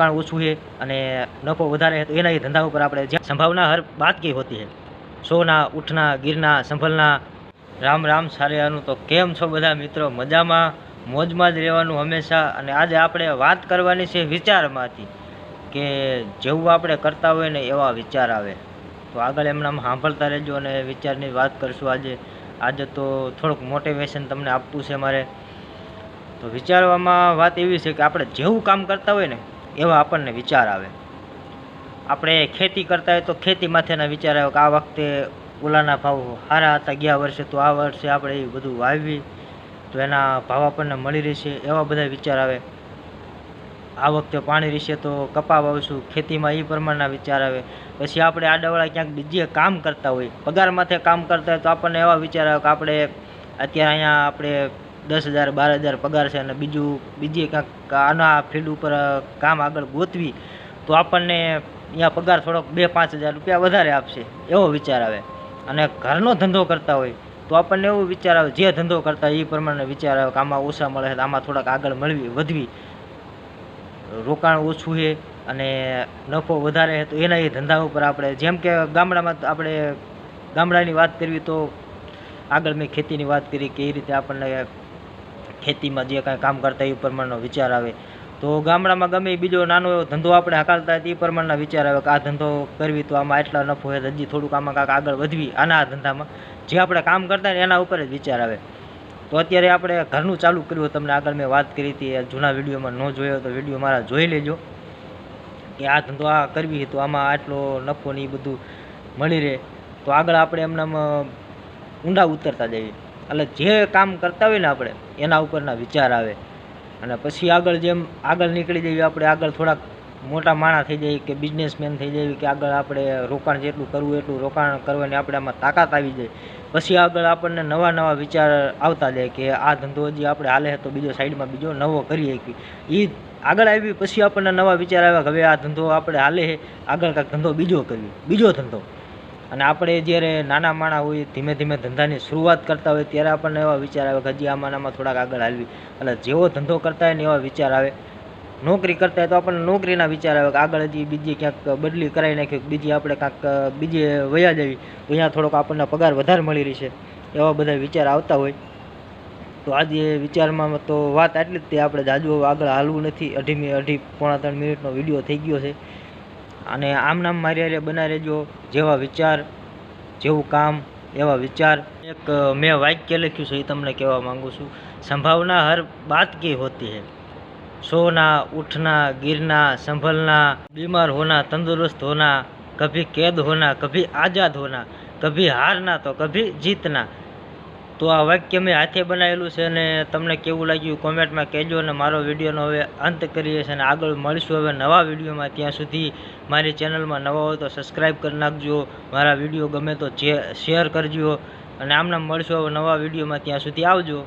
રોકાણ ઓછું છે અને નફો વધારે છે, તો એના એ ધંધા ઉપર આપણે જ્યાં સંભાવના હર બાત કી હોતી है। સોના ઉઠના ગીરના સંભલના। રામ રામ સારેયાનું। તો કેમ છો બધા મિત્રો? મજામાં મોજમાં જ રહેવાનું હંમેશા। અને આજે આપણે વાત કરવાની છે વિચારમાંથી, કે જેવું આપણે કરતા હોય ને એવા વિચાર આવે। તો આગળ એમનામ સાંભળતા રહેજો અને વિચારની વાત કરશું આજે તો થોડુંક મોટિવેશન તમને આપવું છે મારે। તો વિચારવામાં વાત એવી છે કે આપણે જેવું કામ કરતા હોય ને એવા આપણને વિચાર આવે। આપણે ખેતી કરતા હોય તો ખેતી માથેના વિચાર આવે કે આ વખતે ઓલાના ભાવ સારા હતા ગયા વર્ષે, તો આ વર્ષે આપણે એ બધું વાવી તો એના ભાવ આપણને મળી રહેશે, એવા બધા વિચાર આવે। આ વખતે પાણી રહેશે તો કપા વાવશું, ખેતીમાં એ પ્રમાણના વિચાર આવે। પછી આપણે આડાવાળા ક્યાંક બીજે કામ કરતા હોય, પગાર માથે કામ કરતા હોય તો આપણને એવા વિચાર આવે કે આપણે અત્યારે અહીંયા આપણે 10,000 12,000 પગાર છે અને બીજે ક્યાંક આના ફિલ્ડ ઉપર કામ આગળ ગોતવી તો આપણને અહીંયા પગાર થોડોક 2-5 હજાર રૂપિયા વધારે આપશે, એવો વિચાર આવે। અને ઘરનો ધંધો કરતા હોય તો આપણને એવો વિચાર આવે, જે ધંધો કરતા હોય એ પ્રમાણે વિચાર આવે કે આમાં ઓછા મળે છે, આમાં થોડાક આગળ વધવી, રોકાણ ઓછું છે અને નફો વધારે છે, તો એના એ ધંધા ઉપર આપણે જેમ કે ગામડામાં આપણે ગામડાની વાત કરવી તો આગળ મેં ખેતીની વાત કરી કે એ રીતે આપણને ખેતીમાં જે કાંઈ કામ કરતા એ પ્રમાણનો વિચાર આવે। તો ગામડામાં ગમે બીજો નાનો એવો ધંધો આપણે હકાલતા હોય તો એ પ્રમાણના વિચાર આવે કે આ ધંધો કરવી તો આમાં એટલા નફો છે, હજી થોડુંક આમાં કાંઈક આગળ વધવી આના ધંધામાં, જે આપણે કામ કરતા હોય એના ઉપર જ વિચાર આવે। તો અત્યારે આપણે ઘરનું ચાલુ કર્યું, તમને આગળ મેં વાત કરી હતી, જૂના વિડીયોમાં ન જોયો તો વિડીયો મારા જોઈ લેજો કે આ ધંધો આ કરવી તો આમાં આટલો નફો ને એ બધું મળી રહે। તો આગળ આપણે એમનામ ઊંડા ઉતરતા જઈએ, એટલે જે કામ કરતા હોય ને આપણે એના ઉપરના વિચાર આવે। અને પછી આગળ જેમ આગળ નીકળી જઈએ આપણે, આગળ થોડાક મોટા માણસ થઈ જાય કે બિઝનેસમેન થઈ જાય કે આગળ આપણે રોકાણ જેટલું કરવું એટલું રોકાણ કરવાની આપણે આમાં તાકાત આવી જાય, પછી આગળ આપણને નવા નવા વિચાર આવતા જાય કે આ ધંધો હજી આપણે હાલે તો બીજો સાઈડમાં બીજો નવો કરી શકીએ। એ આગળ આવી પછી આપણને નવા વિચાર આવે કે હવે આ ધંધો આપણે હાલે આગળ કાંઈક ધંધો બીજો કરવી, બીજો ધંધો। અને આપણે જ્યારે નાના માણા હોય ધીમે ધીમે ધંધાની શરૂઆત કરતા હોય ત્યારે આપણને એવા વિચાર આવે કે હજી આમાં થોડાક આગળ હાલવી, એટલે જેવો ધંધો કરતા હોય ને એવા વિચાર આવે। નોકરી કરતા હોય તો આપણને નોકરીના વિચાર આવે કે આગળ હજી બીજી ક્યાંક બદલી કરાવી નાખી, બીજી આપણે કાંઈક બીજે વયા જવી તો અહીંયા થોડોક આપણને પગાર વધારે મળી રહેશે, એવા બધા વિચાર આવતા હોય। તો આજે વિચારમાં તો વાત આટલી જ તે, આપણે જાજુ આગળ હાલવું નથી, પોણા 3 મિનિટનો વિડીયો થઈ ગયો છે। અને આમ નામ મારી હારે બનાવી રહેજો, જેવા વિચાર જેવું કામ એવા વિચાર। એક મેં વાક્ય લખ્યું છે એ તમને કહેવા માગું છું, સંભાવના હર બાત की होती है। सोना उठना गिरना संभलना, बीमार होना तंदुरुस्त होना, कभी कैद होना कभी आज़ाद होना, कभी हारना तो कभी जीतना। તો આ વાક્ય મેં હાથે બનાવેલું છે અને તમને કેવું લાગ્યું કોમેન્ટમાં કહેજો। અને મારો વિડીયોનો હવે અંત કરીએ છીએ અને આગળ મળીશું હવે નવા વિડીયોમાં। ત્યાં સુધી મારી ચેનલમાં નવા હોય તો સબસ્ક્રાઈબ કરી નાખજો, મારા વિડીયો ગમે તો શેર કરજો અને આમનામ મળશું હવે નવા વિડીયોમાં। ત્યાં સુધી આવજો।